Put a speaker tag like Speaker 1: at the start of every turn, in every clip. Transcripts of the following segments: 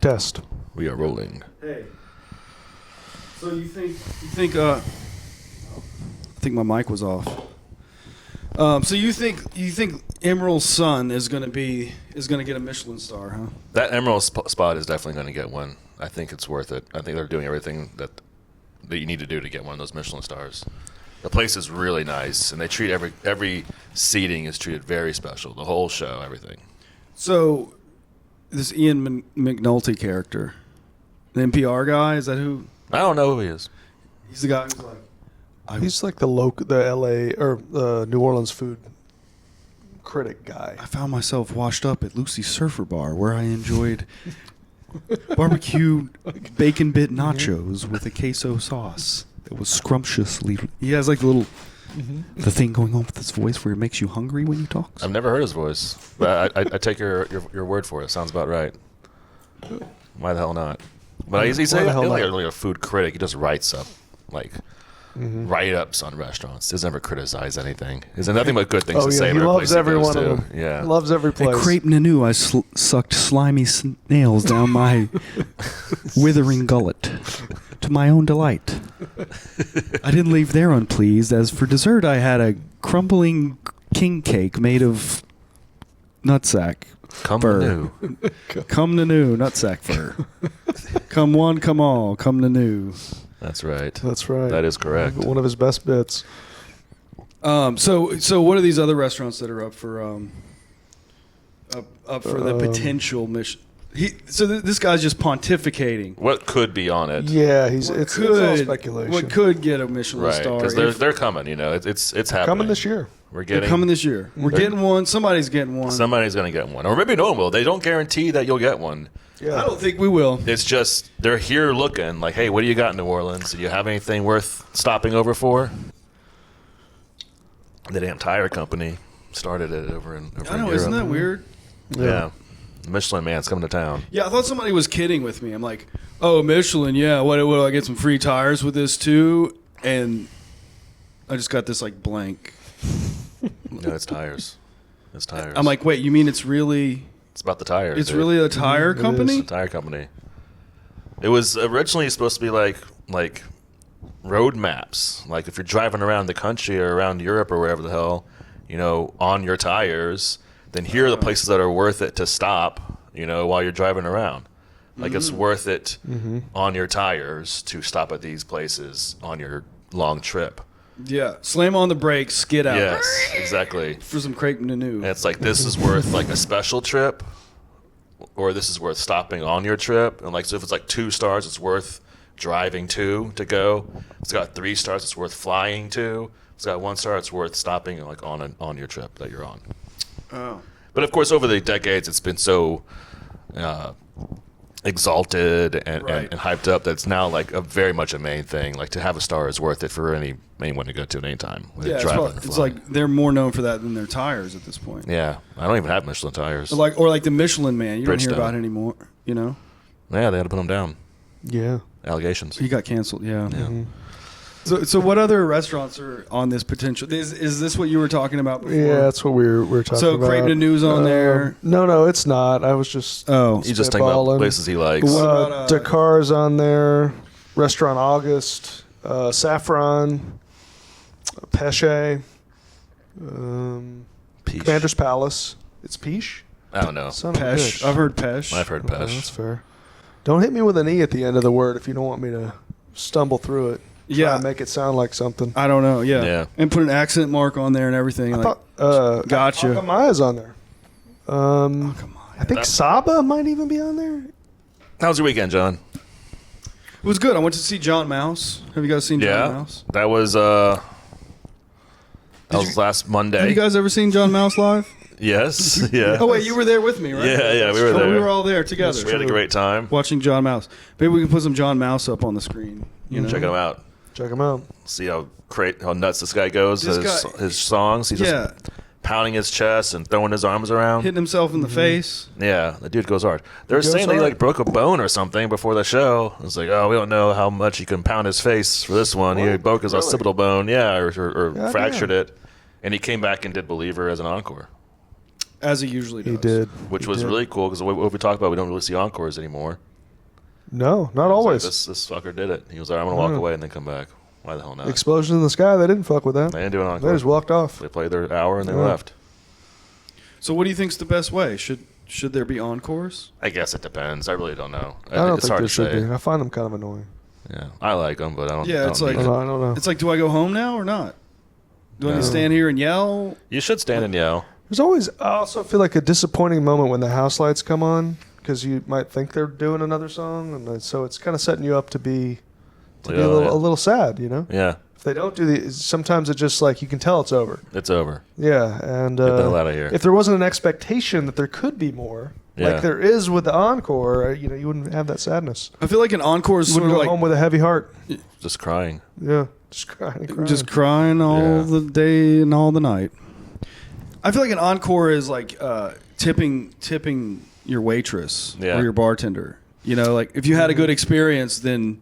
Speaker 1: Test.
Speaker 2: We are rolling.
Speaker 3: Hey. So you think I think my mic was off. So you think Emerald's son is gonna get a Michelin star, huh?
Speaker 2: That Emerald spot is definitely going to get one. I think it's worth it. I think they're doing everything that you need to do to get one of those Michelin stars. The place is really nice, and they treat every seating is treated very special. The whole show, everything.
Speaker 3: So this Ian McNulty character, the NPR guy, is that who?
Speaker 2: I don't know who he is.
Speaker 3: He's the guy who's like.
Speaker 1: He's like the L.A. or New Orleans food critic guy.
Speaker 3: I found myself washed up at Lucy's Surfer Bar, where I enjoyed barbecue bacon bit nachos with a queso sauce that was scrumptiously. He has like the thing going on with his voice where it makes you hungry when he talks.
Speaker 2: I've never heard his voice, but I take your word for it. Sounds about right. Why the hell not? But he's like a food critic. He just writes up write-ups on restaurants. Doesn't ever criticize anything. There's nothing but good things to say.
Speaker 1: He loves every one of them.
Speaker 2: Yeah,
Speaker 1: he loves every place.
Speaker 3: At Crepe Nanu, I sucked slimy snails down my withering gullet, to my own delight. I didn't leave there unpleased. As for dessert, I had a crumbling king cake made of nutsack fur. Come Nanu, nutsack fur. Come one, come all, come Nanu.
Speaker 2: That's right.
Speaker 1: That's right.
Speaker 2: That is correct.
Speaker 1: One of his best bits.
Speaker 3: So what are these other restaurants that are up for the potential mission? This guy's just pontificating.
Speaker 2: What could be on it?
Speaker 1: Yeah, it's all speculation.
Speaker 3: What could get a Michelin star?
Speaker 2: Because they're coming. You know, it's happening.
Speaker 1: Coming this year.
Speaker 3: They're coming this year. We're getting one. Somebody's getting one.
Speaker 2: Somebody's going to get one, or maybe no one will. They don't guarantee that you'll get one.
Speaker 1: Yeah.
Speaker 3: I don't think we will.
Speaker 2: It's just they're here looking like, hey, what do you got in New Orleans? Do you have anything worth stopping over for? The damn tire company started it over in Europe.
Speaker 3: Isn't that weird?
Speaker 2: Yeah. Michelin man's coming to town.
Speaker 3: Yeah, I thought somebody was kidding with me. I'm like, oh, Michelin, yeah, what do I get some free tires with this too? And I just got this like blank.
Speaker 2: No, it's tires. It's tires.
Speaker 3: I'm like, wait, you mean it's really...
Speaker 2: It's about the tires.
Speaker 3: It's really a tire company?
Speaker 2: It's a tire company. It was originally supposed to be like road maps. Like if you're driving around the country or around Europe or wherever the hell, you know, on your tires, then here are the places that are worth it to stop, you know, while you're driving around. Like it's worth it on your tires to stop at these places on your long trip.
Speaker 3: Yeah, slam on the brakes, skid out.
Speaker 2: Yes, exactly.
Speaker 3: For some crepe Nanu.
Speaker 2: And it's like this is worth like a special trip, or this is worth stopping on your trip. And like so, if it's like 2 stars, it's worth driving to go. It's got 3 stars, it's worth flying to. It's got 1 star, it's worth stopping like on your trip that you're on.
Speaker 3: Oh.
Speaker 2: But of course, over the decades, it's been so exalted and hyped up that it's now like very much a main thing. Like to have a star is worth it for anyone to go to at any time.
Speaker 3: Yeah, it's like they're more known for that than their tires at this point.
Speaker 2: Yeah, I don't even have Michelin tires.
Speaker 3: Or like the Michelin Man, you don't hear
Speaker 2: Bridgestone.
Speaker 3: about it anymore. You know?
Speaker 2: Yeah, they had to put them down.
Speaker 1: Yeah.
Speaker 2: Allegations.
Speaker 3: He got canceled. Yeah.
Speaker 2: Yeah.
Speaker 3: So what other restaurants are on this potential? Is this what you were talking about before?
Speaker 1: Yeah, that's what we were talking about.
Speaker 3: So Crepe Nanu's on there.
Speaker 1: No, it's not. I was just
Speaker 2: He's just talking about places he likes.
Speaker 3: What about,
Speaker 1: Dakar's on there. Restaurant August. Saffron. Peche.
Speaker 2: Peach.
Speaker 1: Commander's Palace. It's Peach?
Speaker 2: I don't know.
Speaker 1: Son of a
Speaker 3: Pesh.
Speaker 1: bitch.
Speaker 3: I've heard Pesh.
Speaker 2: I've heard Pesh.
Speaker 1: That's fair. Don't hit me with an E at the end of the word if you don't want me to stumble through it. Try and make it sound like something.
Speaker 3: I don't know. Yeah.
Speaker 2: Yeah.
Speaker 3: And put an accent mark on there and everything.
Speaker 1: I thought
Speaker 3: gotcha.
Speaker 1: Akamaya's on there. I think Saba might even be on there.
Speaker 2: How was your weekend, John?
Speaker 3: It was good. I went to see John Mouse. Have you guys seen John Mouse?
Speaker 2: That was last Monday.
Speaker 3: Have you guys ever seen John Mouse live?
Speaker 2: Yes. Yeah.
Speaker 3: Oh wait, you were there with me, right?
Speaker 2: Yeah, we were there.
Speaker 3: We were all there together.
Speaker 2: We had a great time.
Speaker 3: Watching John Mouse. Maybe we can put some John Mouse up on the screen. You know?
Speaker 2: Check him out.
Speaker 1: Check him out.
Speaker 2: See how nuts this guy goes. His songs. He's just pounding his chest and throwing his arms around,
Speaker 3: hitting himself in the face.
Speaker 2: Yeah, the dude goes hard. They were saying he like broke a bone or something before the show. It's like, oh, we don't know how much he can pound his face for this one. He broke his occipital bone, or fractured it, and he came back and did Believer as an encore.
Speaker 3: As he usually does.
Speaker 1: He did.
Speaker 2: Which was really cool because what we talked about, we don't really see encores anymore.
Speaker 1: No, not
Speaker 2: I was
Speaker 1: always.
Speaker 2: Like, this fucker did it. He was like, I'm gonna walk away and then come back. Why the hell not?
Speaker 1: Explosion in the sky. They didn't fuck with that.
Speaker 2: They didn't do an encore.
Speaker 1: They just walked off.
Speaker 2: They played their hour and they
Speaker 1: Yeah.
Speaker 2: left.
Speaker 3: So what do you think's the best way? Should there be encores?
Speaker 2: I guess it depends. I really don't know.
Speaker 1: I don't
Speaker 2: it's
Speaker 1: think
Speaker 2: hard
Speaker 1: there
Speaker 2: to
Speaker 1: should
Speaker 2: say.
Speaker 1: be. I find them kind of annoying.
Speaker 2: Yeah, I like them, but I don't.
Speaker 3: Yeah,
Speaker 2: I
Speaker 3: it's
Speaker 2: don't
Speaker 3: like-
Speaker 2: need
Speaker 1: I
Speaker 2: them.
Speaker 1: don't know.
Speaker 3: It's like, do I go home now or not? Do I need to
Speaker 2: No.
Speaker 3: stand here and yell?
Speaker 2: You should stand and yell.
Speaker 1: There's always, I also feel like a disappointing moment when the house lights come on because you might think they're doing another song, and so it's kind of setting you up to be
Speaker 2: Yeah,
Speaker 1: a
Speaker 2: yeah.
Speaker 1: little sad, you know.
Speaker 2: Yeah,
Speaker 1: If they don't do the, sometimes it's just like you can tell it's over.
Speaker 2: it's over.
Speaker 1: Yeah, and
Speaker 2: Get the hell out of here.
Speaker 1: if there wasn't an expectation that there could be more,
Speaker 2: Yeah.
Speaker 1: like there is with the encore, you know, you wouldn't have that sadness.
Speaker 3: I feel like an encore is
Speaker 1: You
Speaker 3: sort
Speaker 1: wouldn't
Speaker 3: of
Speaker 1: go
Speaker 3: like
Speaker 1: home with a heavy heart.
Speaker 2: Just crying.
Speaker 1: Yeah, just crying, and crying.
Speaker 3: just crying all
Speaker 2: Yeah.
Speaker 3: the day and all the night. I feel like an encore is like tipping your waitress
Speaker 2: Yeah.
Speaker 3: or your bartender. You know, like if you had a good experience, then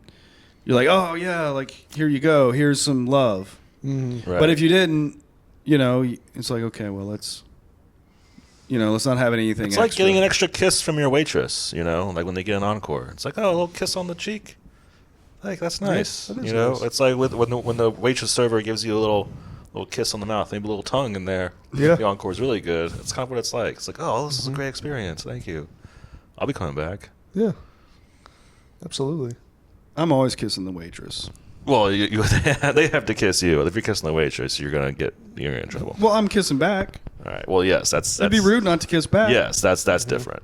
Speaker 3: you're like, oh yeah, like here you go, here's some love.
Speaker 1: Mhm.
Speaker 2: Right.
Speaker 3: But if you didn't, you know, it's like, okay, well let's not have anything.
Speaker 2: It's like
Speaker 3: extra.
Speaker 2: getting an extra kiss from your waitress, you know, like when they get an encore. It's like, oh, a little kiss on the cheek. Like, that's nice.
Speaker 1: that is
Speaker 2: you know,
Speaker 1: nice.
Speaker 2: it's like when the waitress server gives you a little kiss on the mouth, maybe a little tongue in there.
Speaker 1: Yeah.
Speaker 2: The encore is really good. It's kind of what it's like. It's like, oh, this is a great experience. Thank you. I'll be coming back.
Speaker 1: Yeah, absolutely.
Speaker 3: I'm always kissing the waitress.
Speaker 2: Well, they have to kiss you. If you're kissing the waitress, you're gonna get in trouble.
Speaker 3: Well, I'm kissing back.
Speaker 2: All right. Well, yes, that's
Speaker 3: It'd be rude not to kiss back.
Speaker 2: Yes, that's different.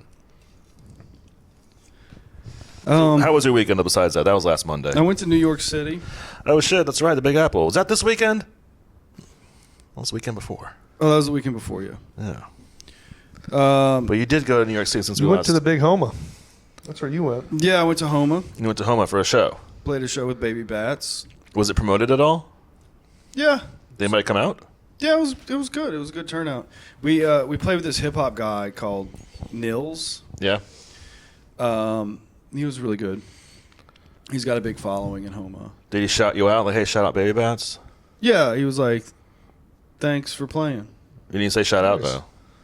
Speaker 3: Um,
Speaker 2: How was your weekend besides that? That was last Monday.
Speaker 3: I went to New York City.
Speaker 2: Oh shit, that's right, the Big Apple. Was that this weekend? Well, it was the weekend before.
Speaker 3: Oh, that was the weekend before you.
Speaker 2: Yeah. But you did go to New York City since
Speaker 1: You
Speaker 2: we
Speaker 1: went
Speaker 2: last.
Speaker 1: to the Big Homa. That's where you went.
Speaker 3: Yeah, I went to Homa.
Speaker 2: You went to Homa for a show.
Speaker 3: Played a show with Baby Bats.
Speaker 2: Was it promoted at all?
Speaker 3: Yeah,
Speaker 2: Did anybody come out?
Speaker 3: yeah, it was good. It was a good turnout. We played with this hip hop guy called Nils.
Speaker 2: Yeah.
Speaker 3: He was really good. He's got a big following in Homa.
Speaker 2: Did he shout you out? Like, hey, shout out Baby Bats?
Speaker 3: Yeah, he was like, "Thanks for playing."
Speaker 2: You didn't say shout out,
Speaker 1: Nice.
Speaker 2: though.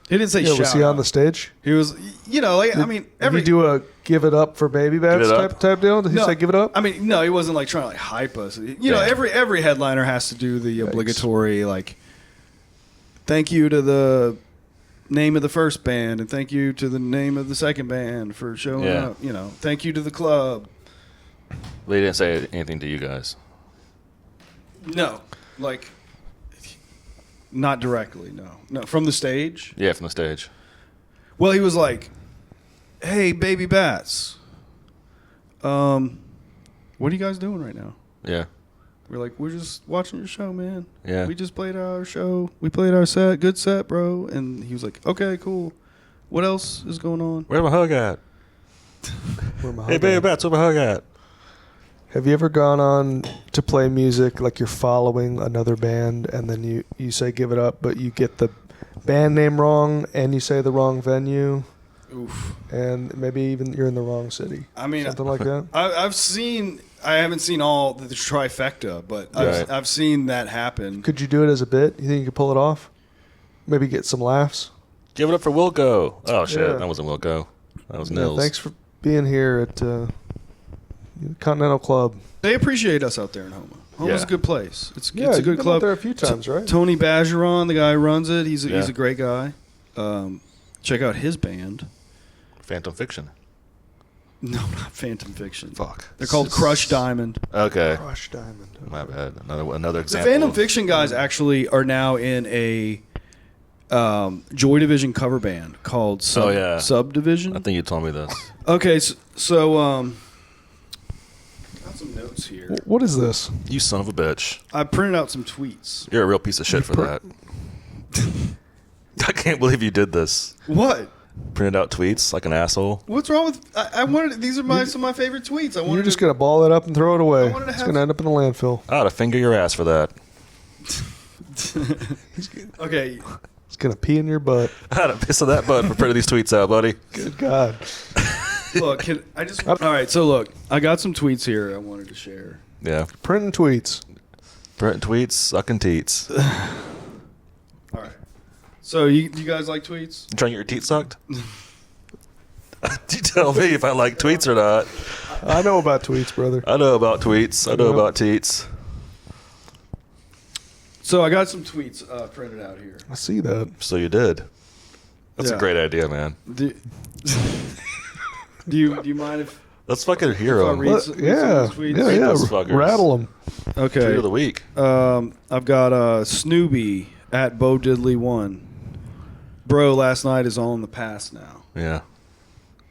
Speaker 3: He didn't say
Speaker 1: Yeah,
Speaker 3: shout
Speaker 1: was he
Speaker 3: out.
Speaker 1: on the stage?
Speaker 3: He was, you know, like I mean,
Speaker 1: Did
Speaker 3: every
Speaker 1: he do a give it up for Baby Bats
Speaker 2: Give it up?
Speaker 1: type deal? Did he
Speaker 3: No,
Speaker 1: say give it up?
Speaker 3: I mean, no, he wasn't like trying to like hype us. You know,
Speaker 2: Yeah.
Speaker 3: every headliner has to do the obligatory like, thank you to the name of the first band and thank you to the name of the second band for showing
Speaker 2: Yeah.
Speaker 3: up. You know, thank you to the club.
Speaker 2: They didn't say anything to you guys.
Speaker 3: No, like, not directly. No, from the stage.
Speaker 2: Yeah, from the stage.
Speaker 3: Well, he was like, "Hey, Baby Bats, what are you guys doing right now?"
Speaker 2: Yeah.
Speaker 3: We're like, "We're just watching your show, man.
Speaker 2: Yeah.
Speaker 3: We just played our show. We played our set. Good set, bro." And he was like, "Okay, cool. What else is going on?"
Speaker 2: Where's my hug at?
Speaker 1: Where my
Speaker 2: Hey,
Speaker 1: hug
Speaker 2: Baby
Speaker 1: at?
Speaker 2: Bats, where's my hug at?
Speaker 1: Have you ever gone on to play music like you're following another band and then you say give it up, but you get the band name wrong and you say the wrong venue
Speaker 3: Oof.
Speaker 1: and maybe even you're in the wrong city?
Speaker 3: I mean,
Speaker 1: Something like that?
Speaker 3: I've seen. I haven't seen all the trifecta, but
Speaker 2: Right.
Speaker 3: I've seen that happen.
Speaker 1: Could you do it as a bit? You think you could pull it off? Maybe get some laughs?
Speaker 2: Give it up for Wilco. Oh, shit.
Speaker 1: Yeah.
Speaker 2: That wasn't Wilco. That was
Speaker 1: Yeah,
Speaker 2: Nils.
Speaker 1: thanks for being here at Continental Club.
Speaker 3: They appreciate us out there in Homa. Homa's
Speaker 2: Yeah.
Speaker 3: a good place. It's
Speaker 1: Yeah,
Speaker 3: a
Speaker 1: you've
Speaker 3: good
Speaker 1: been
Speaker 3: club.
Speaker 1: out there a few times, right?
Speaker 3: Tony Bajeron, the guy who runs it, he's
Speaker 2: Yeah.
Speaker 3: a great guy. Check out his band.
Speaker 2: Phantom Fiction.
Speaker 3: No, not Phantom Fiction.
Speaker 2: Fuck.
Speaker 3: They're called Crush Diamond.
Speaker 2: Okay.
Speaker 1: Crush Diamond.
Speaker 2: My bad. Another
Speaker 3: The
Speaker 2: example.
Speaker 3: Phantom Fiction guys actually are now in a Joy Division cover band called
Speaker 2: Oh, yeah.
Speaker 3: Subdivision.
Speaker 2: I think you told me this.
Speaker 3: Okay, so got some notes here.
Speaker 1: What is this?
Speaker 2: You son of a bitch.
Speaker 3: I printed out some tweets.
Speaker 2: You're a real piece of shit for that. I can't believe you did this.
Speaker 3: What?
Speaker 2: Printed out tweets like an asshole.
Speaker 3: What's wrong with? I wanted. These are some of my favorite tweets. I wanted.
Speaker 1: You're just going to ball it up and throw it away.
Speaker 3: I wanted to
Speaker 1: It's
Speaker 3: have-
Speaker 1: going to end up in the landfill.
Speaker 2: I ought to finger your ass for that.
Speaker 3: Okay.
Speaker 1: It's going to pee in your butt.
Speaker 2: I ought to piss on that butt for printing these tweets out, buddy.
Speaker 1: Good God.
Speaker 3: Look, all right. So look, I got some tweets here I wanted to share.
Speaker 2: Yeah.
Speaker 1: Printing tweets.
Speaker 2: Printing tweets, sucking teats. You
Speaker 3: All right. So you guys like tweets?
Speaker 2: trying to get your teeth sucked? You tell me if I like tweets or not.
Speaker 1: I know about tweets, brother.
Speaker 2: I know about tweets. I know about teats.
Speaker 3: So I got some tweets printed out here.
Speaker 1: I see that.
Speaker 2: So you did. That's a great idea, man.
Speaker 3: Do you mind if
Speaker 2: Let's fucking hear
Speaker 3: I
Speaker 2: them.
Speaker 3: read some of these tweets?
Speaker 1: Yeah.
Speaker 2: those fuckers.
Speaker 1: Rattle them.
Speaker 3: Okay.
Speaker 2: Tweet of the week.
Speaker 3: I've got Snooby at Bo Diddley 1. Bro, last night is all in the past now.
Speaker 2: Yeah.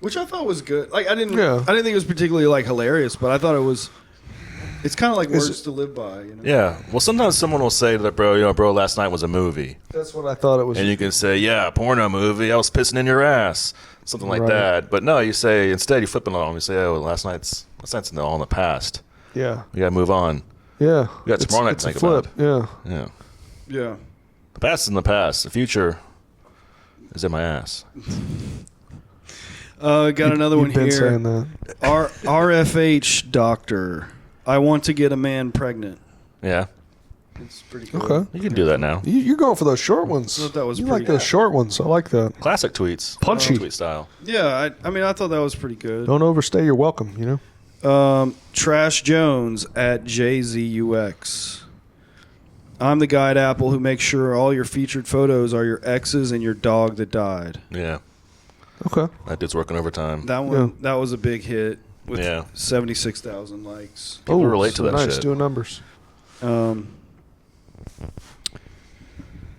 Speaker 3: Which I thought was good. Like I didn't
Speaker 1: Yeah.
Speaker 3: think it was particularly like hilarious, but I thought it was. It's kind of like words to live by, you know.
Speaker 2: Yeah. Well, sometimes someone will say that, bro, last night was a movie.
Speaker 1: That's what I thought it was.
Speaker 2: And you can say, yeah, porno movie. I was pissing in your ass. Something like
Speaker 1: Right.
Speaker 2: that. But no, you say, instead you flip it along. You say, oh, last night's all in the past.
Speaker 1: Yeah.
Speaker 2: We got to move on.
Speaker 1: Yeah.
Speaker 2: We got tomorrow night
Speaker 1: It's
Speaker 2: to
Speaker 1: a
Speaker 2: think
Speaker 1: flip.
Speaker 2: about.
Speaker 1: Yeah.
Speaker 2: Yeah.
Speaker 3: Yeah.
Speaker 2: The past is in the past. The future is in my ass.
Speaker 3: Got another one
Speaker 1: You've been
Speaker 3: here.
Speaker 1: saying that.
Speaker 3: RFH doctor. I want to get a man pregnant.
Speaker 2: Yeah.
Speaker 3: It's pretty cool.
Speaker 1: Okay.
Speaker 2: You can do that now.
Speaker 1: You're going for those short ones.
Speaker 3: I thought that was
Speaker 1: you
Speaker 3: pretty
Speaker 1: like those
Speaker 3: good.
Speaker 1: short ones. I like that.
Speaker 2: Classic tweets.
Speaker 1: Punchy.
Speaker 2: Tweet style.
Speaker 3: Yeah, I mean, I thought that was pretty good.
Speaker 1: Don't overstay your welcome, you know?
Speaker 3: Trash Jones at JZUX. I'm the guy at Apple who makes sure all your featured photos are your exes and your dog that died.
Speaker 2: Yeah.
Speaker 1: Okay.
Speaker 2: That dude's working overtime.
Speaker 3: That one, that was a big hit with
Speaker 2: Yeah.
Speaker 3: 76,000 likes.
Speaker 2: People relate to that
Speaker 1: nice
Speaker 2: shit.
Speaker 1: doing numbers.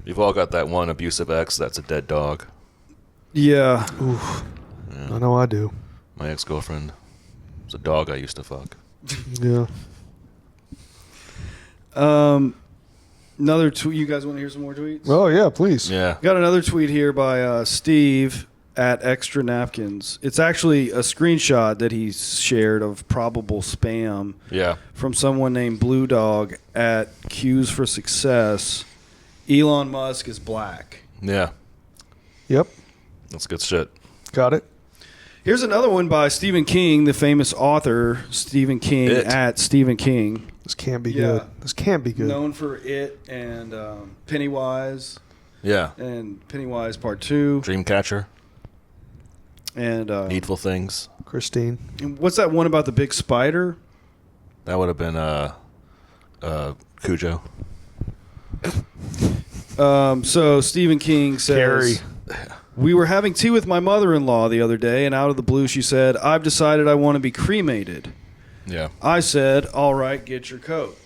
Speaker 2: You've all got that one abusive ex that's a dead dog.
Speaker 3: Yeah.
Speaker 1: Oof. I know I do.
Speaker 2: My ex-girlfriend was a dog I used to fuck.
Speaker 1: Yeah.
Speaker 3: Another tweet. You guys want to hear some more tweets?
Speaker 1: Oh, yeah, please.
Speaker 2: Yeah.
Speaker 3: Got another tweet here by Steve at Extra Napkins. It's actually a screenshot that he shared of probable spam
Speaker 2: Yeah.
Speaker 3: from someone named Blue Dog at Q's for Success. Elon Musk is black.
Speaker 2: Yeah.
Speaker 1: Yep.
Speaker 2: That's good shit.
Speaker 1: Got it.
Speaker 3: Here's another one by Stephen King, the famous author Stephen King at Stephen King.
Speaker 1: This can't be
Speaker 3: Yeah.
Speaker 1: good. This can't be good.
Speaker 3: Known for It and Pennywise
Speaker 2: Yeah.
Speaker 3: and Pennywise Part 2.
Speaker 2: Dreamcatcher.
Speaker 3: And
Speaker 2: Needful Things.
Speaker 1: Christine.
Speaker 3: and what's that one about the big spider?
Speaker 2: That would have been Cujo.
Speaker 3: So Stephen King says,
Speaker 1: Carrie.
Speaker 3: we were having tea with my mother-in-law the other day, and out of the blue she said, I've decided I want to be cremated.
Speaker 2: Yeah.
Speaker 3: I said, all right, get your coat.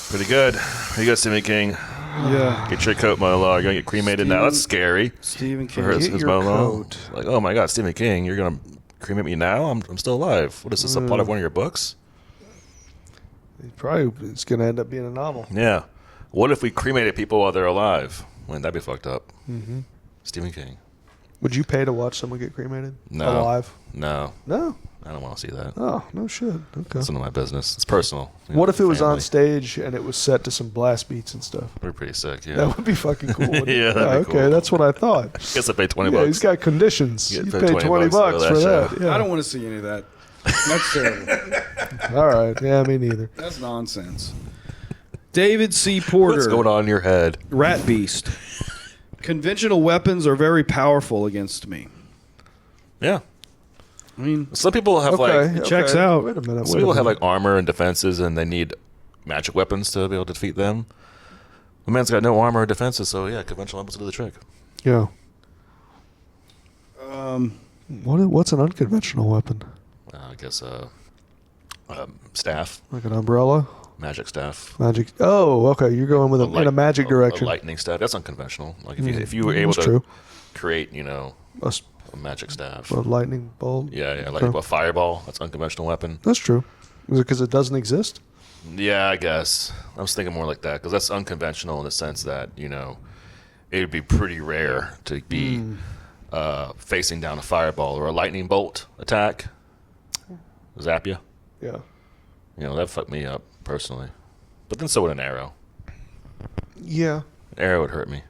Speaker 2: Pretty good. You got Stephen King.
Speaker 3: Yeah.
Speaker 2: Get your coat, mother-in-law. You're going to get cremated now. That's scary.
Speaker 3: Stephen
Speaker 2: For
Speaker 3: King.
Speaker 2: his
Speaker 1: Get your
Speaker 2: mother-in-law.
Speaker 1: coat.
Speaker 2: Like, oh my God, Stephen King, you're going to cremate me now? I'm still alive. What is this, a plot of one of your books?
Speaker 1: Probably it's going to end up being a novel.
Speaker 2: Yeah. What if we cremated people while they're alive? Wouldn't that be fucked up? Mm-hmm. Stephen King.
Speaker 1: Would you pay to watch someone get cremated?
Speaker 2: No.
Speaker 1: Alive?
Speaker 2: No.
Speaker 1: No.
Speaker 2: I don't want to see that.
Speaker 1: Oh, no shit. Okay.
Speaker 2: It's none of my business. It's personal. You
Speaker 1: What
Speaker 2: know,
Speaker 1: if it was on
Speaker 2: family.
Speaker 1: stage and it was set to some blast beats and stuff?
Speaker 2: We're pretty sick, yeah.
Speaker 1: That would be fucking cool. wouldn't it?
Speaker 2: Yeah, that'd be
Speaker 1: okay,
Speaker 2: cool.
Speaker 1: that's what I thought.
Speaker 2: Guess I paid 20
Speaker 1: Yeah,
Speaker 2: bucks.
Speaker 1: he's got conditions.
Speaker 2: Get
Speaker 1: You
Speaker 2: paid
Speaker 1: pay
Speaker 2: 20
Speaker 1: $20
Speaker 2: bucks for
Speaker 1: for
Speaker 2: that
Speaker 1: that.
Speaker 2: show.
Speaker 1: Yeah.
Speaker 3: I don't want to see any of that. That's terrible.
Speaker 1: All right. Yeah, me neither.
Speaker 3: That's nonsense. David C. Porter.
Speaker 2: What's going on in your head?
Speaker 3: Rat Beast. Conventional weapons are very powerful against me.
Speaker 2: Yeah.
Speaker 3: I mean,
Speaker 2: Some people have like
Speaker 3: It checks out.
Speaker 1: Wait a minute.
Speaker 2: some people have like armor and defenses and they need magic weapons to be able to defeat them. The man's got no armor or defenses, so yeah, conventional weapons will do the trick.
Speaker 1: Yeah. What's an unconventional weapon?
Speaker 2: I guess staff,
Speaker 1: Like an umbrella?
Speaker 2: magic staff.
Speaker 1: Magic. Oh, okay. You're going with in a magic direction.
Speaker 2: A lightning staff. That's unconventional. Like if you were able
Speaker 1: That's
Speaker 2: to
Speaker 1: true.
Speaker 2: create,
Speaker 1: A,
Speaker 2: a magic staff.
Speaker 1: a lightning bolt.
Speaker 2: Yeah, like
Speaker 1: Okay.
Speaker 2: a fireball. That's an unconventional weapon.
Speaker 1: That's true. Is it because it doesn't exist?
Speaker 2: Yeah, I guess. I was thinking more like that because that's unconventional in the sense that, it would be pretty rare to be facing down a fireball or a lightning bolt attack. Zap you.
Speaker 1: Yeah.
Speaker 2: That fucked me up personally. But then so would an arrow.
Speaker 1: Yeah.
Speaker 2: An arrow would hurt me.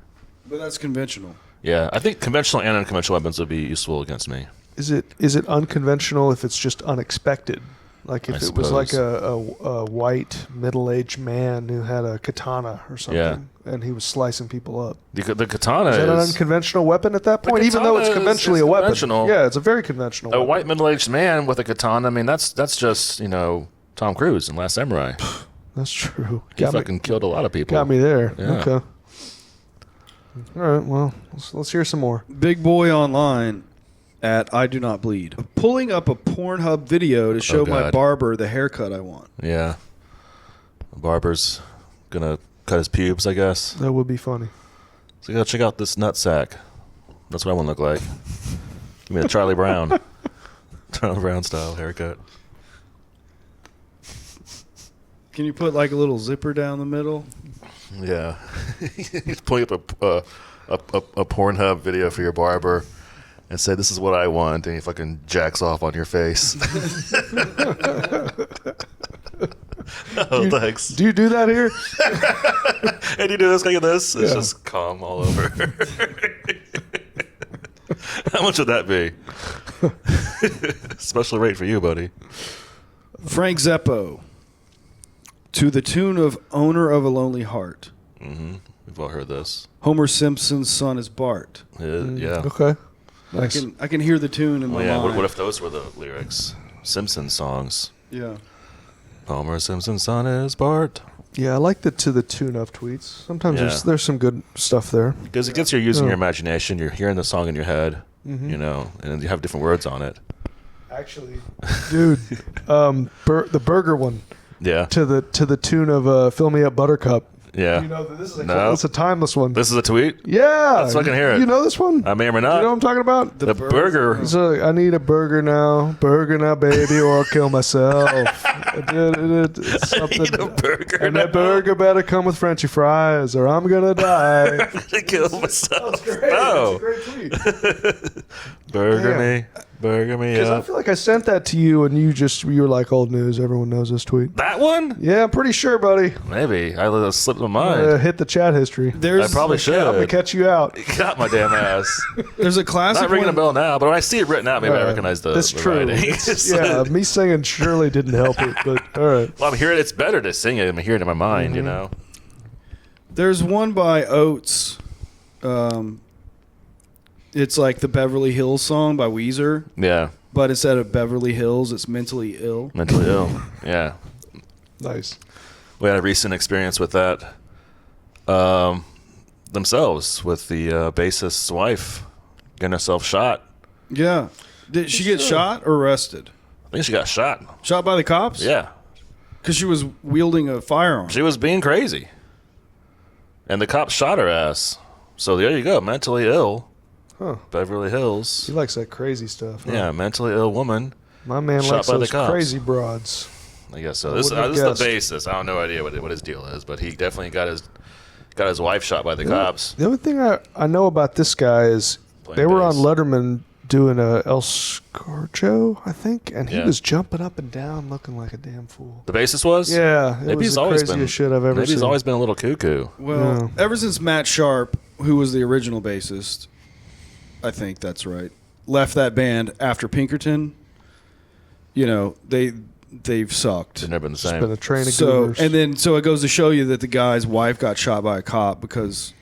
Speaker 3: but that's conventional.
Speaker 2: Yeah, I think conventional and unconventional weapons would be useful against me.
Speaker 1: Is it unconventional if it's just unexpected? Like if
Speaker 2: I
Speaker 1: it was like
Speaker 2: suppose.
Speaker 1: a white middle-aged man who had a katana or something, and he was slicing people up.
Speaker 2: The katana
Speaker 1: Is that an unconventional weapon at that point? Even though it's
Speaker 2: katana
Speaker 1: conventionally
Speaker 2: is
Speaker 1: a weapon.
Speaker 2: conventional.
Speaker 1: Yeah, it's a very conventional
Speaker 2: A
Speaker 1: weapon.
Speaker 2: white middle-aged man with a katana. I mean, that's just Tom Cruise in Last Samurai.
Speaker 1: That's true.
Speaker 2: He fucking killed a lot of people.
Speaker 1: Got me there.
Speaker 2: Yeah.
Speaker 1: Okay. All right. Well, let's hear some more.
Speaker 3: Big Boy Online at I Do Not Bleed. Pulling up a Pornhub video to show my
Speaker 2: God.
Speaker 3: barber the haircut I want.
Speaker 2: Yeah. The barber's gonna cut his pubes, I guess.
Speaker 1: That would be funny.
Speaker 2: So you gotta check out this nutsack. That's what I want to look like. Give me a Charlie Brown. Charlie Brown style haircut.
Speaker 3: Can you put like a little zipper down the middle?
Speaker 2: Yeah. He's pulling up a Pornhub video for your barber and say, "This is what I want," and he fucking jacks off on your face. Oh, thanks.
Speaker 1: Do you do that here?
Speaker 2: And you do this, like this? It's
Speaker 1: Yeah.
Speaker 2: just cum all over. How much would that be? Special rate for you, buddy.
Speaker 3: Frank Zeppo. To the tune of Owner of a Lonely Heart.
Speaker 2: Mm-hmm. We've all heard this.
Speaker 3: Homer Simpson's son is Bart.
Speaker 2: Yeah.
Speaker 1: Okay. Nice.
Speaker 3: I can hear the tune in my
Speaker 2: Well, yeah.
Speaker 3: mind.
Speaker 2: What if those were the lyrics? Simpsons songs.
Speaker 3: Yeah.
Speaker 2: Homer Simpson's son is Bart.
Speaker 1: Yeah, I like the to the tune of tweets. Sometimes
Speaker 2: Yeah.
Speaker 1: there's some good stuff there.
Speaker 2: Because it gets you using
Speaker 1: Oh.
Speaker 2: your imagination. You're hearing the song in your head,
Speaker 1: Mhm.
Speaker 2: and then you have different words on it.
Speaker 1: Actually, dude, the burger one
Speaker 2: Yeah.
Speaker 1: to the tune of "Fill Me Up, Buttercup."
Speaker 2: Yeah.
Speaker 1: You know that this is
Speaker 2: No.
Speaker 1: it's a timeless one.
Speaker 2: This is a tweet?
Speaker 1: Yeah,
Speaker 2: Let's fucking hear it.
Speaker 1: You know this one?
Speaker 2: I may or may
Speaker 1: You
Speaker 2: not.
Speaker 1: know what I'm talking about?
Speaker 2: The burger.
Speaker 1: So I need a burger now, baby, or I'll kill myself. It's something.
Speaker 2: Eat a burger
Speaker 1: and
Speaker 2: now.
Speaker 1: that burger better come with Frenchy fries, or I'm gonna die.
Speaker 2: I'm gonna kill myself.
Speaker 1: Great.
Speaker 2: No.
Speaker 1: That's a great tweet.
Speaker 2: Burger
Speaker 1: Damn.
Speaker 2: me. Burger me
Speaker 1: Because I
Speaker 2: up.
Speaker 1: feel like I sent that to you, and you were like old news. Everyone knows this tweet.
Speaker 2: That one?
Speaker 1: Yeah, I'm pretty sure, buddy.
Speaker 2: Maybe. I slipped my mind.
Speaker 1: Hit the chat history.
Speaker 2: I probably should.
Speaker 1: I'm gonna catch you out.
Speaker 2: Got my damn ass.
Speaker 3: There's a classic
Speaker 2: Not ringing a
Speaker 3: one.
Speaker 2: bell now, but when I see it written out, maybe I recognize the
Speaker 1: That's
Speaker 2: the
Speaker 1: true.
Speaker 2: writing.
Speaker 1: Yeah, me singing surely didn't help it, but all right.
Speaker 2: Well, I'm hearing it's better to sing it. I'm hearing it in my mind,
Speaker 1: Mm-hmm.
Speaker 2: you know?
Speaker 3: There's one by Oates. It's like the Beverly Hills song by Weezer,
Speaker 2: Yeah.
Speaker 3: but instead of Beverly Hills, it's mentally ill.
Speaker 2: Mentally ill. Yeah.
Speaker 1: Nice.
Speaker 2: We had a recent experience with that themselves with the bassist's wife getting herself shot.
Speaker 3: Yeah. Did she get shot or arrested?
Speaker 2: I think she got shot.
Speaker 3: Shot by the cops?
Speaker 2: Yeah.
Speaker 3: Because she was wielding a firearm.
Speaker 2: She was being crazy. And the cops shot her ass. So there you go. Mentally ill.
Speaker 1: Huh.
Speaker 2: Beverly Hills.
Speaker 1: He likes that crazy stuff. Huh?
Speaker 2: Yeah, mentally ill woman.
Speaker 1: My man
Speaker 2: Shot
Speaker 1: likes
Speaker 2: by the
Speaker 1: those
Speaker 2: cops.
Speaker 1: crazy broads.
Speaker 2: I guess so.
Speaker 1: I
Speaker 2: This,
Speaker 1: wouldn't have
Speaker 2: this is
Speaker 1: guessed.
Speaker 2: the basis. I have no idea what his deal is, but he definitely got his wife shot by the cops.
Speaker 1: The only thing I know about this guy is
Speaker 2: Playing
Speaker 1: they were
Speaker 2: bass.
Speaker 1: on Letterman doing a El Scorcho, I think, and he
Speaker 2: Yeah.
Speaker 1: was jumping up and down looking like a damn fool.
Speaker 2: The bassist was?
Speaker 1: Yeah, it
Speaker 2: Maybe
Speaker 1: was
Speaker 2: he's
Speaker 1: the
Speaker 2: always
Speaker 1: craziest
Speaker 2: been.
Speaker 1: shit I've ever
Speaker 2: Maybe
Speaker 1: seen.
Speaker 2: he's always been a little cuckoo.
Speaker 3: Well, ever since Matt Sharp, who was the original bassist, I think that's right, left that band after Pinkerton, they've sucked.
Speaker 2: They've never been the
Speaker 1: It's
Speaker 2: same.
Speaker 1: been a train of
Speaker 3: So
Speaker 1: goobers.
Speaker 3: so it goes to show you that the guy's wife got shot by a cop because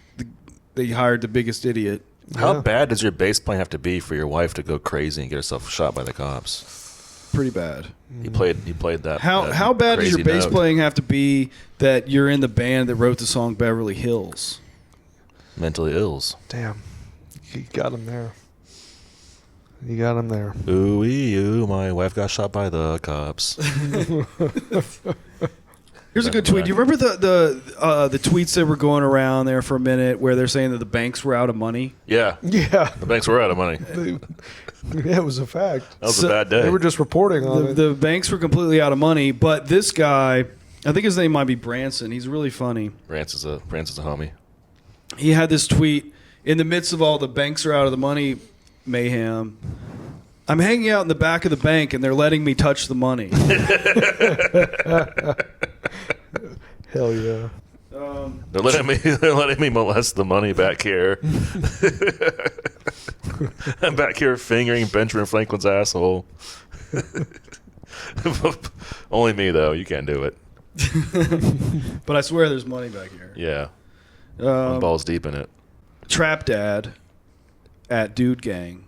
Speaker 3: they hired the biggest idiot.
Speaker 2: How
Speaker 1: Yeah.
Speaker 2: bad does your bass playing have to be for your wife to go crazy and get herself shot by the cops?
Speaker 3: Pretty bad.
Speaker 2: He played that.
Speaker 3: How bad does your
Speaker 2: crazy
Speaker 3: bass
Speaker 2: note.
Speaker 3: playing have to be that you're in the band that wrote the song Beverly Hills?
Speaker 2: Mentally ills.
Speaker 1: Damn, you got him there. You got him there.
Speaker 2: Ooh, ooh, my wife got shot by the cops.
Speaker 3: Here's a good tweet. Do you remember the tweets that were going around there for a minute where they're saying that the banks were out of money?
Speaker 2: Yeah,
Speaker 1: Yeah,
Speaker 2: the banks were out of money.
Speaker 1: yeah, it was a fact.
Speaker 2: That was
Speaker 3: So-
Speaker 2: a bad day.
Speaker 1: They were just reporting on it.
Speaker 3: The banks were completely out of money, but this guy, I think his name might be Branson. He's really funny.
Speaker 2: Rance is a homie.
Speaker 3: He had this tweet in the midst of all the banks are out of the money mayhem. I'm hanging out in the back of the bank and they're letting me touch the money.
Speaker 1: Hell yeah.
Speaker 2: They're letting me molest the money back here. I'm back here fingering Benjamin Franklin's asshole. Only me though. You can't do it.
Speaker 3: But I swear there's money back here.
Speaker 2: Yeah. I'm balls deep in it.
Speaker 3: Trap Dad at Dude Gang.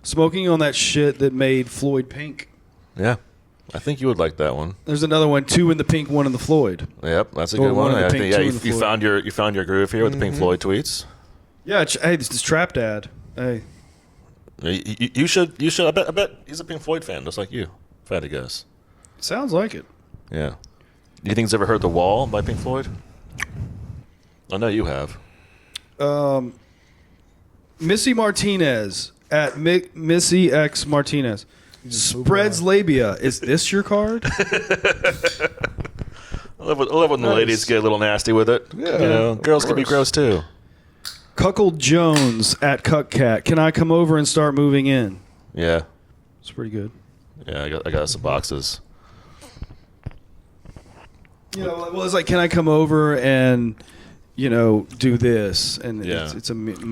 Speaker 3: Smoking on that shit that made Floyd pink.
Speaker 2: Yeah. I think you would like that one.
Speaker 3: There's another one, 2 in the pink, 1 in the Floyd.
Speaker 2: Yep, that's a
Speaker 3: Or
Speaker 2: good
Speaker 3: one
Speaker 2: one.
Speaker 3: in the
Speaker 2: I
Speaker 3: pink,
Speaker 2: think, yeah,
Speaker 3: 2 in the
Speaker 2: you
Speaker 3: Floyd.
Speaker 2: found your groove here with the Pink Floyd tweets.
Speaker 3: Yeah, hey, this is Trap Dad. Hey.
Speaker 2: You should. I bet he's a Pink Floyd fan, just like you. If I had to guess.
Speaker 3: Sounds like it.
Speaker 2: Yeah. Do you think he's ever heard "The Wall" by Pink Floyd? I know you have.
Speaker 3: Missy Martinez at Missy X Martinez. Spreads labia. Is this your card?
Speaker 2: I love when the ladies get a little nasty with it.
Speaker 1: Yeah,
Speaker 2: you know,
Speaker 1: of
Speaker 2: girls can be
Speaker 1: course.
Speaker 2: gross too.
Speaker 3: Cuckold Jones at Cuckcat. Can I come over and start moving in?
Speaker 2: Yeah.
Speaker 3: It's pretty good.
Speaker 2: Yeah, I got some boxes.
Speaker 3: You know, well, it's like, can I come over and, do this? And
Speaker 2: Yeah.
Speaker 3: it's a meme.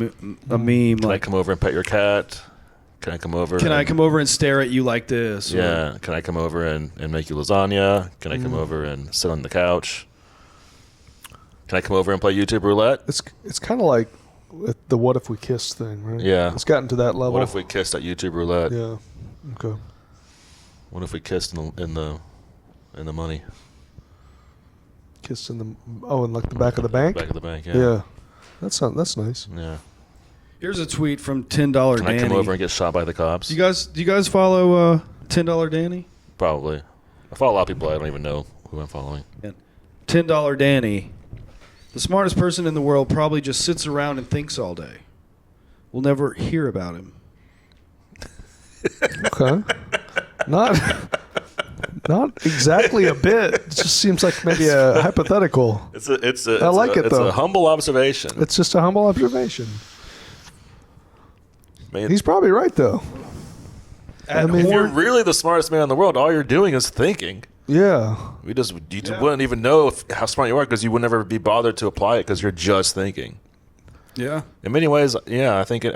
Speaker 2: Can I
Speaker 3: Like,
Speaker 2: come over and pet your cat? Can I come over?
Speaker 3: can I come over and stare at you like this? Or-
Speaker 2: Yeah. Can I come over and make you lasagna? Can I come over and sit on the couch? Can I come over and play YouTube roulette?
Speaker 1: It's kind of like the "What if we kissed" thing, right?
Speaker 2: Yeah.
Speaker 1: It's gotten to that level.
Speaker 2: What if we kissed at YouTube roulette?
Speaker 1: Yeah. Okay.
Speaker 2: What if we kissed in the money?
Speaker 1: Kissed in in like the back of the bank.
Speaker 2: Back of the bank,
Speaker 1: Yeah. That's nice.
Speaker 2: Yeah.
Speaker 3: Here's a tweet from $10
Speaker 2: Can
Speaker 3: Danny.
Speaker 2: I come over and get shot by the cops?
Speaker 3: Do you guys follow $10 Danny?
Speaker 2: Probably. I follow a lot of people I don't even know who I'm following.
Speaker 3: Yeah. $10 Danny. The smartest person in the world probably just sits around and thinks all day. We'll never hear about him.
Speaker 1: Okay. Not exactly a bit. It just seems like maybe a hypothetical. I like it,
Speaker 2: it's
Speaker 1: though.
Speaker 2: a humble observation.
Speaker 1: It's just a humble observation.
Speaker 2: Man,
Speaker 1: He's probably right, though.
Speaker 3: At
Speaker 1: mean-
Speaker 2: if you're
Speaker 3: Horn-
Speaker 2: really the smartest man in the world, all you're doing is thinking.
Speaker 1: Yeah.
Speaker 2: You wouldn't even know how smart you are because you would never be bothered to apply it because you're just thinking.
Speaker 3: yeah.
Speaker 2: In many ways, yeah, I think
Speaker 3: You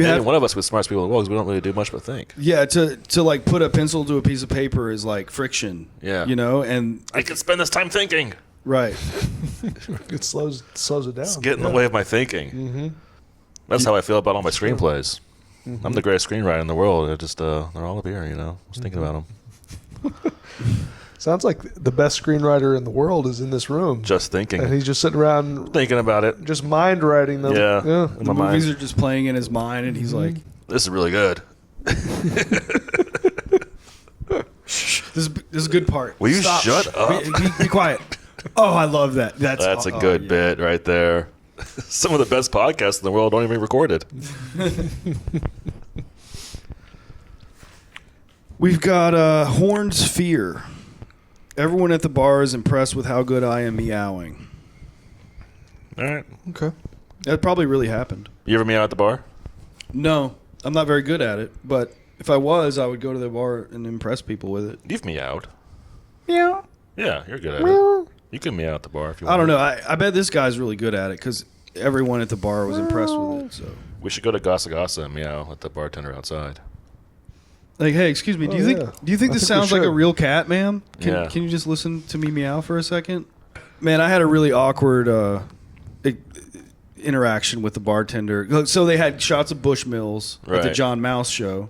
Speaker 2: any
Speaker 3: have
Speaker 2: one of us with smartest people in the world because we don't really do much but think.
Speaker 3: Yeah, to like put a pencil to a piece of paper is like friction.
Speaker 2: Yeah.
Speaker 3: And
Speaker 2: I can spend this time thinking.
Speaker 3: right.
Speaker 1: It slows it down.
Speaker 2: It's getting in the way of my thinking. Mm-hmm. That's how I feel about all my screenplays. Mm-hmm. I'm the greatest screenwriter in the world. They're all up here, I was thinking about them.
Speaker 1: Sounds like the best screenwriter in the world is in this room.
Speaker 2: Just thinking.
Speaker 1: And he's just sitting around
Speaker 2: Thinking about it.
Speaker 1: just mind writing them.
Speaker 2: Yeah. In
Speaker 3: The
Speaker 2: my
Speaker 3: movies
Speaker 2: mind.
Speaker 3: are just playing in his mind, and he's like,
Speaker 2: This is really good.
Speaker 3: "This is a good part.
Speaker 2: Will you
Speaker 3: Stop.
Speaker 2: shut up?"
Speaker 3: Be quiet." Oh, I love that.
Speaker 2: That's a good bit right there. Some of the best podcasts in the world don't even be recorded.
Speaker 3: We've got Horn's Fear. Everyone at the bar is impressed with how good I am meowing.
Speaker 2: All right.
Speaker 1: Okay.
Speaker 3: That probably really happened.
Speaker 2: You ever meow at the bar?
Speaker 3: No, I'm not very good at it, but if I was, I would go to the bar and impress people with it.
Speaker 2: You've meowed.
Speaker 1: Meow.
Speaker 2: Yeah, you're good at
Speaker 1: Meow.
Speaker 2: it. You can meow at the bar if you want.
Speaker 3: I don't know. I bet this guy's really good at it because everyone at the bar was impressed with it. So,
Speaker 2: We should go to Gasa Gasa and meow at the bartender outside.
Speaker 3: like, hey, excuse me, do you think
Speaker 1: yeah.
Speaker 3: do you think
Speaker 1: I
Speaker 3: this
Speaker 1: think we
Speaker 3: sounds like a
Speaker 1: should.
Speaker 3: real cat, ma'am?
Speaker 2: Yeah.
Speaker 3: Can you just listen to me meow for a second? Man, I had a really awkward interaction with the bartender. So they had shots of Bushmills at the
Speaker 2: Right.
Speaker 3: John Mouse show,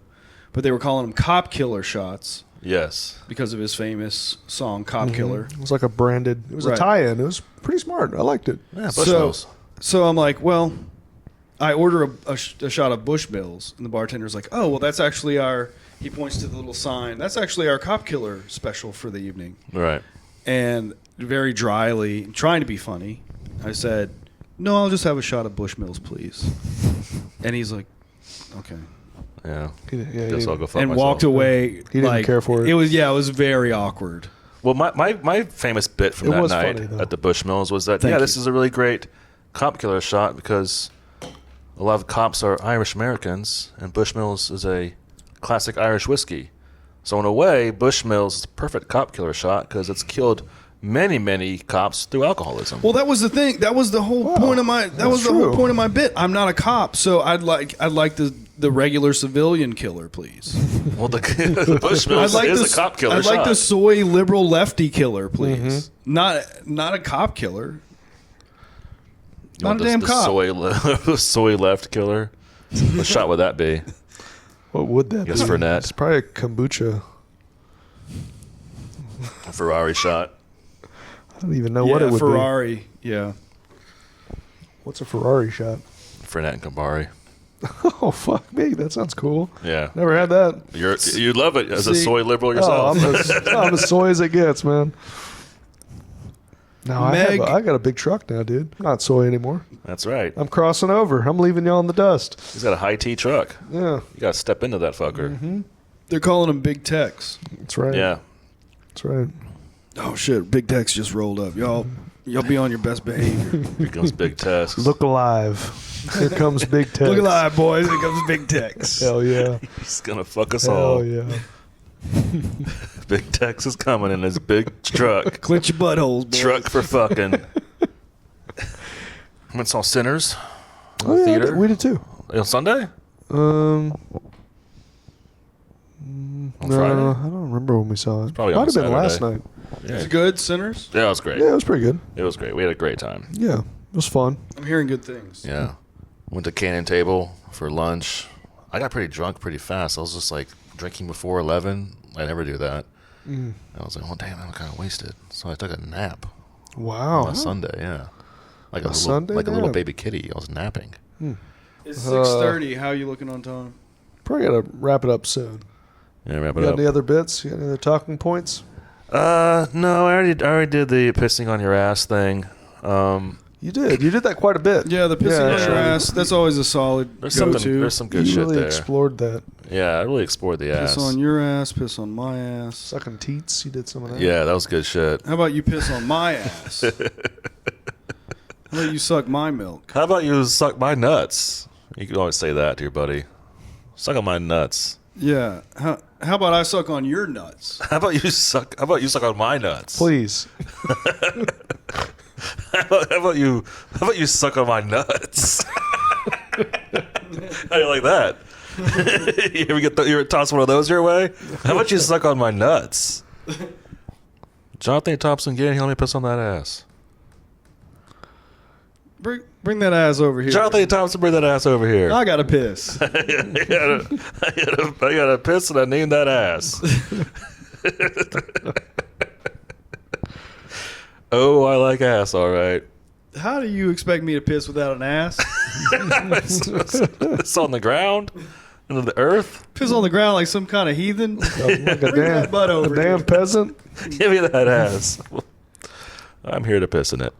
Speaker 3: but they were calling them cop killer shots
Speaker 2: Yes.
Speaker 3: because of his famous song "Cop Killer."
Speaker 1: It was like a branded. It was
Speaker 3: Right.
Speaker 1: a tie-in. It was pretty smart. I liked it.
Speaker 2: Yeah,
Speaker 3: So,
Speaker 2: Bushmills.
Speaker 3: so I'm like, well, I order a shot of Bushmills, and the bartender's like, oh, well, that's actually our. He points to the little sign. That's actually our cop killer special for the evening.
Speaker 2: Right.
Speaker 3: And very dryly, trying to be funny, I said, no, I'll just have a shot of Bushmills, please. And he's like, okay.
Speaker 2: Yeah.
Speaker 1: Yeah,
Speaker 2: Guess I'll go fuck
Speaker 3: And
Speaker 2: myself.
Speaker 3: walked away.
Speaker 1: He didn't care for it.
Speaker 3: It was very awkward.
Speaker 2: Well, my famous bit from
Speaker 1: It
Speaker 2: that
Speaker 1: was
Speaker 2: night
Speaker 1: funny, though.
Speaker 2: at the Bushmills was that,
Speaker 3: Thank
Speaker 2: this
Speaker 3: you.
Speaker 2: is a really great cop killer shot because a lot of cops are Irish Americans, and Bushmills is a classic Irish whiskey. So in a way, Bushmills is the perfect cop killer shot because it's killed many, many cops through alcoholism.
Speaker 3: Well, that was the thing. That was the whole point of my. That was the
Speaker 1: true.
Speaker 3: whole point of my bit. I'm not a cop, so I'd like the regular civilian killer, please.
Speaker 2: Well, the Bushmills is a cop killer.
Speaker 3: I'd like the soy liberal lefty killer, please.
Speaker 1: Mm-hmm.
Speaker 3: Not a cop killer.
Speaker 2: You
Speaker 3: Not
Speaker 2: want
Speaker 3: a damn
Speaker 2: the
Speaker 3: cop.
Speaker 2: soy left killer. What shot would that be?
Speaker 1: What would that
Speaker 2: Guess
Speaker 1: be?
Speaker 2: Fernet.
Speaker 1: It's probably a kombucha.
Speaker 2: A Ferrari shot.
Speaker 1: I don't even know what it would
Speaker 3: Ferrari. Yeah.
Speaker 1: be. What's a Ferrari shot?
Speaker 2: Fernet and Campari.
Speaker 1: Oh, fuck me. That sounds cool.
Speaker 2: Yeah.
Speaker 1: Never had that.
Speaker 2: You'd love it as a
Speaker 3: See?
Speaker 2: soy liberal
Speaker 1: Oh,
Speaker 2: yourself.
Speaker 1: I'm as soy as it gets, man. No,
Speaker 3: Meg-
Speaker 1: I got a big truck now, dude. I'm not soy anymore.
Speaker 2: That's right.
Speaker 1: I'm crossing over. I'm leaving y'all in the dust.
Speaker 2: He's got a high T truck.
Speaker 1: Yeah,
Speaker 2: You got to step into that fucker.
Speaker 1: Mm-hmm.
Speaker 3: They're calling them Big Techs.
Speaker 1: that's right.
Speaker 2: Yeah.
Speaker 1: That's right.
Speaker 3: Oh shit! Big Techs just rolled up. Y'all be on your best behavior.
Speaker 2: Here comes Big Test.
Speaker 1: Look alive. Here comes Big Tex.
Speaker 3: Look alive, boys! Here comes Big Techs.
Speaker 1: Hell yeah.
Speaker 2: He's going to fuck us all.
Speaker 1: Hell yeah.
Speaker 2: Big Tex is coming in his big truck.
Speaker 3: Clench your buttholes, boys.
Speaker 2: Truck for fucking. I went and saw Sinners.
Speaker 1: Oh, yeah,
Speaker 2: theater.
Speaker 1: we did too.
Speaker 2: On Sunday?
Speaker 1: On
Speaker 2: On Friday?
Speaker 1: I don't remember when we saw it.
Speaker 2: probably
Speaker 1: Might
Speaker 2: on
Speaker 1: have been last
Speaker 2: Saturday.
Speaker 1: night.
Speaker 2: Yeah.
Speaker 3: Is it good, Sinners?
Speaker 2: Yeah, it was great.
Speaker 1: Yeah, it was pretty good.
Speaker 2: It was great. We had a great time.
Speaker 1: Yeah, it was fun.
Speaker 3: I'm hearing good things.
Speaker 2: Yeah. Went to Cannon Table for lunch. I got pretty drunk pretty fast. I was just like drinking before 11. I never do that.
Speaker 1: Mm.
Speaker 2: I was like, well, damn, I'm kind of wasted. So I took a nap
Speaker 1: Wow.
Speaker 2: on a Sunday, yeah. Like
Speaker 1: A Sunday
Speaker 2: like a little
Speaker 1: nap?
Speaker 2: baby kitty. I was napping.
Speaker 3: It's 6:30. How you looking on time?
Speaker 1: Probably got to wrap it up soon.
Speaker 2: Yeah, wrap
Speaker 1: You
Speaker 2: it
Speaker 1: got
Speaker 2: up.
Speaker 1: any other bits? You got any other talking points?
Speaker 2: No, I already did the pissing on your ass thing.
Speaker 1: You did. You did that quite a bit.
Speaker 3: Yeah, the pissing on your
Speaker 2: Yeah.
Speaker 3: ass. That's always a solid
Speaker 2: There's
Speaker 3: go-to.
Speaker 2: some good
Speaker 1: You
Speaker 2: shit
Speaker 1: really
Speaker 2: there.
Speaker 1: explored that.
Speaker 2: Yeah, I really explored the ass.
Speaker 3: Piss on your ass. Piss on my ass.
Speaker 1: Sucking teats. You did some of that.
Speaker 2: Yeah, that was good shit.
Speaker 3: How about you piss on my ass? How about you suck my milk?
Speaker 2: How about you suck my nuts? You can always say that to your buddy. Suck on my nuts.
Speaker 3: Yeah. How about I suck on your nuts?
Speaker 2: How about you suck on my nuts?
Speaker 1: Please.
Speaker 2: How about you suck on my nuts? How do you like that? You ever toss one of those your way? How about you suck on my nuts? Jonathan Thompson, get in here. Let me piss on that ass.
Speaker 3: Bring that ass over here.
Speaker 2: Jonathan Thompson, bring that ass over here.
Speaker 3: I gotta piss.
Speaker 2: I gotta piss and I named that ass. Oh, I like ass, all right.
Speaker 3: How do you expect me to piss without an ass?
Speaker 2: It's on the ground, into the earth.
Speaker 3: Piss on the ground like some kind of heathen?
Speaker 1: Like a
Speaker 3: Bring that butt over
Speaker 1: damn
Speaker 3: here.
Speaker 1: peasant.
Speaker 2: Give me that ass. I'm here to piss in it.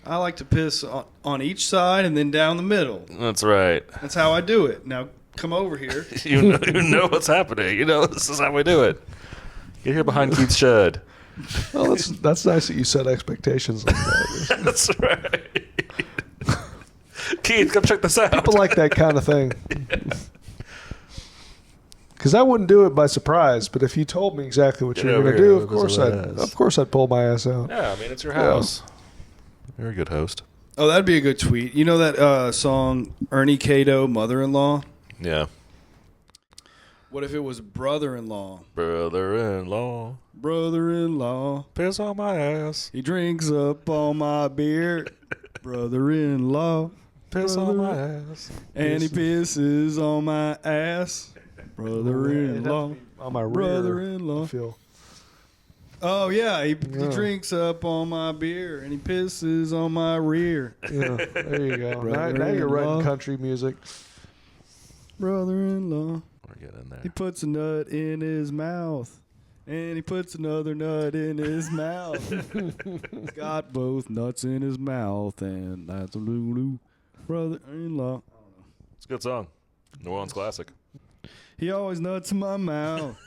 Speaker 3: I like to piss on each side and then down the middle.
Speaker 2: That's right.
Speaker 3: That's how I do it. Now come over here.
Speaker 2: You know what's happening. You know this is how we do it. Get here behind Keith's shed.
Speaker 1: Well, that's nice that you set expectations like that.
Speaker 2: That's right. Keith, come check this out.
Speaker 1: People like that kind of thing. Because I wouldn't do it by surprise, but if you told me exactly what
Speaker 2: Get
Speaker 1: you were
Speaker 2: over
Speaker 1: going to
Speaker 2: here,
Speaker 1: do,
Speaker 2: visit my ass.
Speaker 1: of course I'd pull my ass out.
Speaker 2: Yeah, I mean, it's your house. You're a good host.
Speaker 3: Oh, that'd be a good tweet. You know that song, Ernie Cato, Mother-in-Law?
Speaker 2: Yeah.
Speaker 3: What if it was brother-in-law?
Speaker 2: Brother-in-law,
Speaker 3: Brother-in-law.
Speaker 2: piss on my ass.
Speaker 3: He drinks up all my beer. Brother-in-law.
Speaker 2: Piss on my ass.
Speaker 3: And he pisses on my ass. Brother-in-law.
Speaker 1: On my rear,
Speaker 3: Brother-in-law.
Speaker 1: I feel.
Speaker 3: Oh, yeah. He
Speaker 1: Yeah.
Speaker 3: drinks up all my beer. And he pisses on my rear.
Speaker 1: Yeah, there you go. now you're
Speaker 3: Brother-in-law.
Speaker 1: writing country music.
Speaker 3: Brother-in-law.
Speaker 2: We're getting there.
Speaker 3: He puts a nut in his mouth. And he puts another nut in his mouth. He's got both nuts in his mouth. And that's a Lulu. Brother-in-law.
Speaker 2: It's a good song. New Orleans classic.
Speaker 3: He always nuts in my mouth.